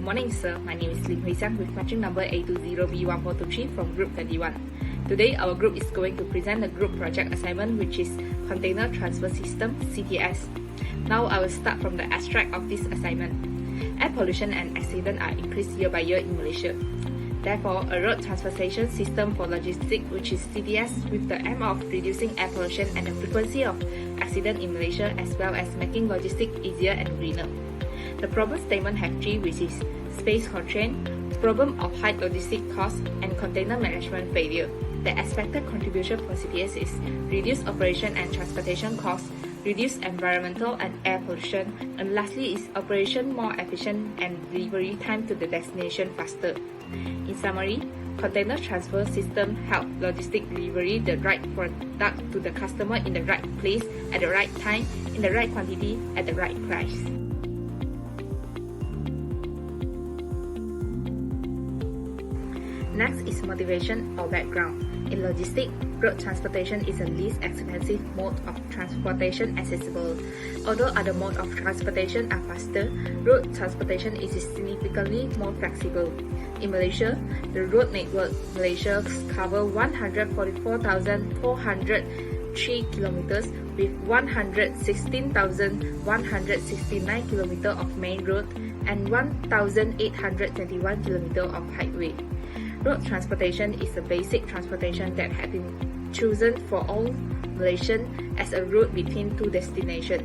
morning, sir. My name is Xiang with matching number A20B1423 from Group 31. Today, our group is going to present a group project assignment which is Container Transfer System (CTS). Now, I will start from the abstract of this assignment. Air pollution and accident are increased year by year in Malaysia. Therefore, a road transportation system for logistics, which is CTS, with the aim of reducing air pollution and the frequency of accident in Malaysia, as well as making logistics easier and greener. The problem statement have three, which is space constraint, problem of high logistic costs, and container management failure. The expected contribution for CTS is reduced operation and transportation costs, reduce environmental and air pollution, and lastly is operation more efficient and delivery time to the destination faster. In summary, container transfer system help logistic delivery the right product to the customer in the right place, at the right time, in the right quantity, at the right price. Next is motivation or background. In logistics, road transportation is the least expensive mode of transportation accessible. Although other modes of transportation are faster, road transportation is significantly more flexible. In Malaysia, the road network Malaysia covers 144,403 kilometers with 116,169 kilometers of main road and 1,821 kilometers of highway. Road transportation is a basic transportation that has been chosen for all Malaysians as a route between two destinations.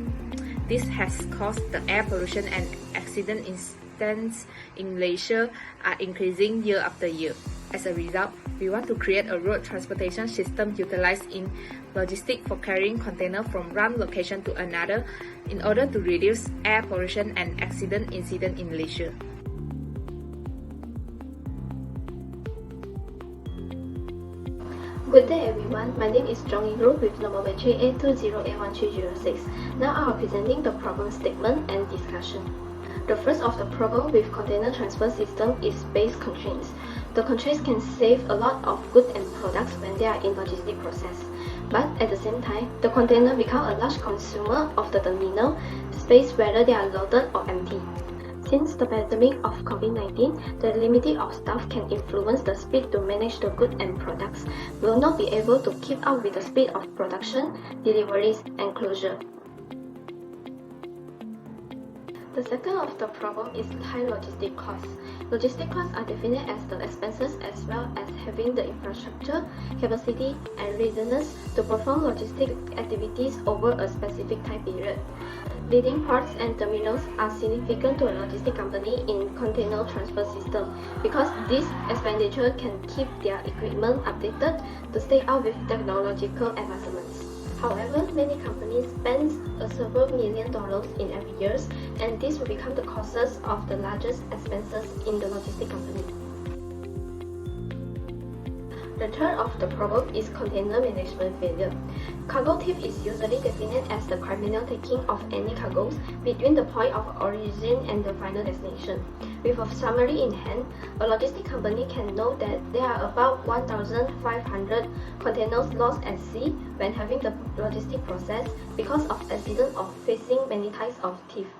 This has caused the air pollution and accident incidents in Malaysia are increasing year after year. As a result, we want to create a road transportation system utilized in logistics for carrying containers from one location to another in order to reduce air pollution and accident incidents in Malaysia. Good day everyone, my name is Chong with number battery A20A1306. Now I am presenting the problem statement and discussion. The first of the problem with container transfer system is space constraints. The constraints can save a lot of goods and products when they are in logistic process. But at the same time, the container become a large consumer of the terminal space whether they are loaded or empty. Since the pandemic of COVID-19, the limiting of staff can influence the speed to manage the goods and products, will not be able to keep up with the speed of production, deliveries, and closure. The second of the problem is high logistic costs. Logistic costs are defined as the expenses as well as having the infrastructure, capacity, and readiness to perform logistic activities over a specific time period. Leading ports and terminals are significant to a logistic company in container transfer system because this expenditure can keep their equipment updated to stay up with technological advancements. However, many companies spend several million dollars in every year, and this will become the causes of the largest expenses in the logistic company. The third of the problem is container management failure. Cargo thief is usually defined as the criminal taking of any cargoes between the point of origin and the final destination. With a summary in hand, a logistic company can know that there are about 1,500 containers lost at sea when having the logistic process because of accident or facing many types of thieves.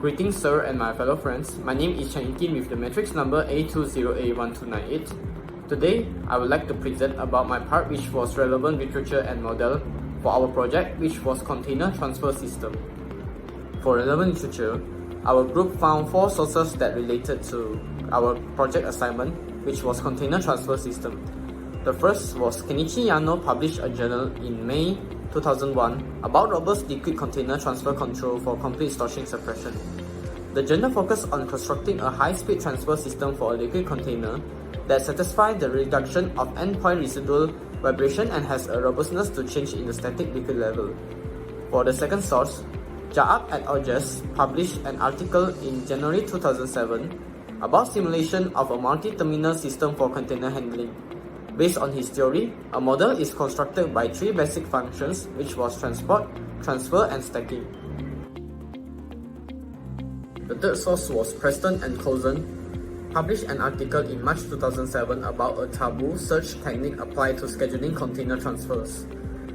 Greetings sir and my fellow friends, my name is KHIN with the matrix number A20A1298. Today, I would like to present about my part which was relevant literature and model for our project which was container transfer system. For relevant literature, our group found 4 sources that related to our project assignment which was container transfer system. The first was Kenichi Yano published a journal in May 2001 about robust liquid container transfer control for complete sloshing suppression. The journal focused on constructing a high-speed transfer system for a liquid container that satisfies the reduction of endpoint residual vibration and has a robustness to change in the static liquid level. For the second source, Jaab et al. Published an article in January 2007 about simulation of a multi-terminal system for container handling. Based on his theory, a model is constructed by 3 basic functions which was transport, transfer, and stacking. The third source was Preston and Coulson, published an article in March 2007 about a taboo search technique applied to scheduling container transfers.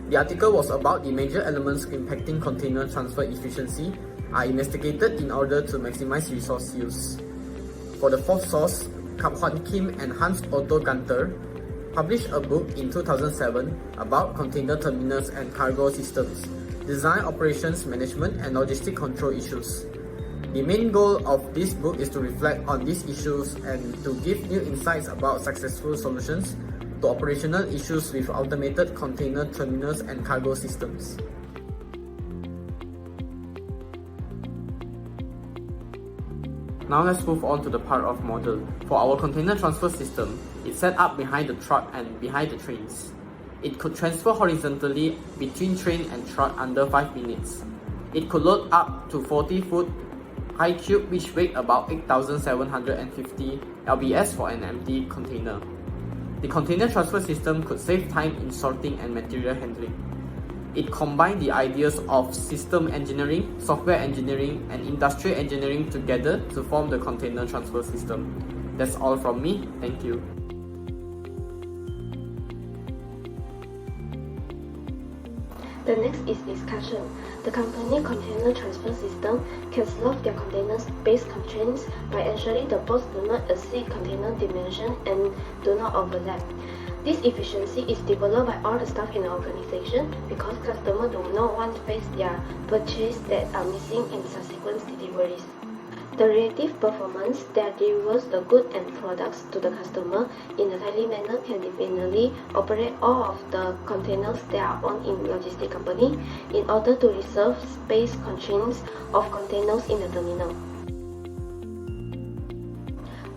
The article was about the major elements impacting container transfer efficiency are investigated in order to maximize resource use. For the fourth source, Kim and Hans Otto Ganter published a book in 2007 about container terminals and cargo systems, design, operations, management, and logistic control issues. The main goal of this book is to reflect on these issues and to give new insights about successful solutions to operational issues with automated container terminals and cargo systems. Now let's move on to the part of model. For our container transfer system, it's set up behind the truck and behind the trains. It could transfer horizontally between train and truck under 5 minutes. It could load up to 40-foot high cube which weigh about 8,750 lbs for an empty container. The container transfer system could save time in sorting and material handling. It combined the ideas of system engineering, software engineering, and industrial engineering together to form the container transfer system. That's all from me. Thank you. The next is discussion. The company container transfer system can solve their container-based constraints by ensuring the boats do not exceed container dimension and do not overlap. This efficiency is developed by all the staff in the organization because customers do not want to face their purchases that are missing in subsequent deliveries. The relative performance that delivers the goods and products to the customer in a timely manner can definitely operate all of the containers that are owned in logistic company in order to resolve space constraints of containers in the terminal.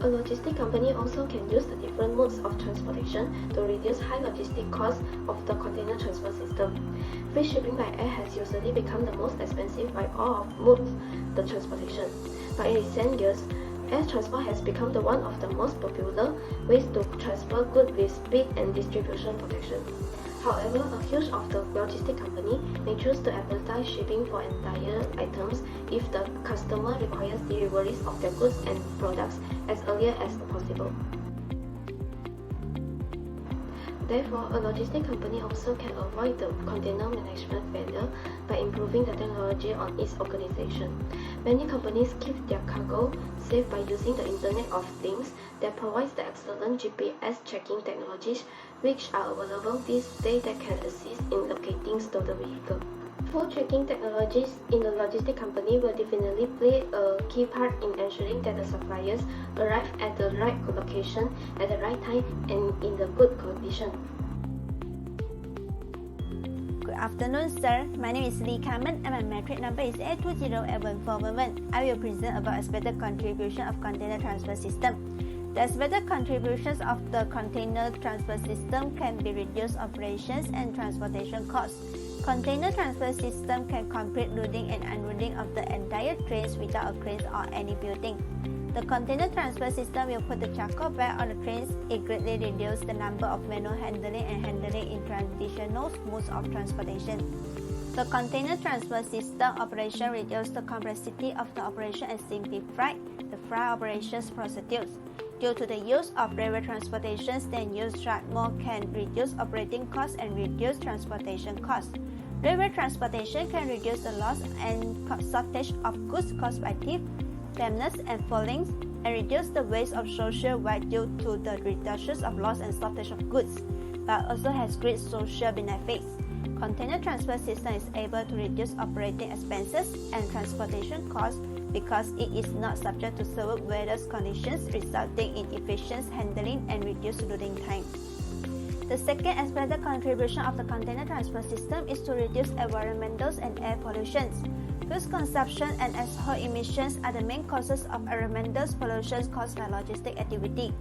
A logistic company also can use the different modes of transportation to reduce high logistic costs of the container transfer system. Free shipping by air has usually become the most expensive by all of modes the transportation. But in recent years, air transport has become the one of the most popular ways to transfer goods with speed and distribution protection. However, a huge of the logistic company may choose to advertise shipping for entire items if the customer requires deliveries of their goods and products as early as possible. Therefore, a logistic company also can avoid the container management failure by improving the technology on its organization. Many companies keep their cargo safe by using the Internet of Things that provides the excellent GPS tracking technologies which are available these days that can assist in locating stolen vehicles. Full tracking technologies in the logistic company will definitely play a key part in ensuring that the suppliers arrive at the right location at the right time and in the good condition. Good afternoon, sir. My name is Lee Carmen and my metric number is A2081411. I will present about expected contribution of container transfer system. The expected contributions of the container transfer system can be reduced operations and transportation costs. Container transfer system can complete loading and unloading of the entire trains without a crane or any building. The container transfer system will put the charcoal bag on the trains. It greatly reduces the number of manual handling and handling in traditional modes of transportation. The container transfer system operation reduces the complexity of the operation and simplifies the freight operations procedures. Due to the use of railway transportations than use truck more can reduce operating costs and reduce transportation costs. Railway transportation can reduce the loss and shortage of goods caused by theft, damage and falling, and reduce the waste of social waste due to the reduction of loss and shortage of goods, but also has great social benefits. Container transfer system is able to reduce operating expenses and transportation costs because it is not subject to severe weather conditions, resulting in efficient handling and reduced loading time. The second expected contribution of the container transfer system is to reduce environmental and air pollution. Fuel consumption and exhaust emissions are the main causes of environmental pollution caused by logistic activity.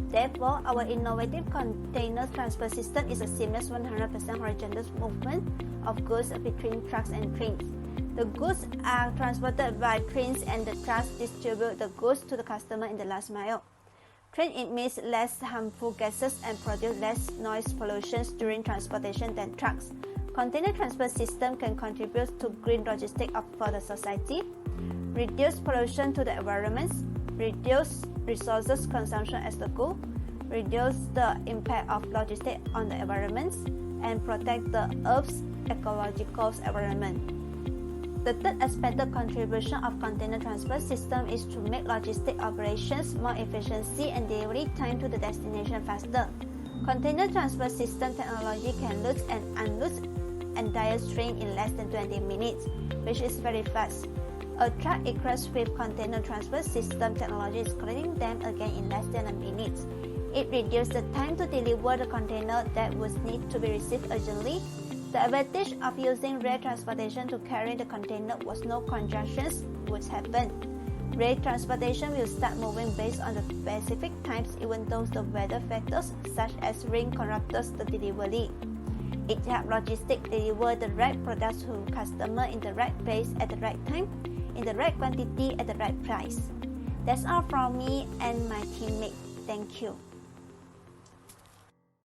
Therefore, our innovative container transfer system is a seamless 100% horizontal movement of goods between trucks and trains. The goods are transported by trains and the trucks distribute the goods to the customer in the last mile. Train emits less harmful gases and produce less noise pollution during transportation than trucks. Container transfer system can contribute to green logistics for the society, reduce pollution to the environment, reduce resources consumption as the goal, reduce the impact of logistics on the environment, and protect the Earth's ecological environment. The third expected contribution of container transport system is to make logistic operations more efficiency and delivery time to the destination faster. Container transport system technology can load and unload entire train in less than 20 minutes, which is very fast. A truck equipped with container transport system technology is clearing them again in less than a minute. It reduces the time to deliver the container that would need to be received urgently. The advantage of using rail transportation to carry the container was no congestions would happen. Rail transportation will start moving based on the specific times even though the weather factors such as rain interrupts the delivery. It helps logistics deliver the right products to customer in the right place at the right time, in the right quantity at the right price. That's all from me and my teammate. Thank you.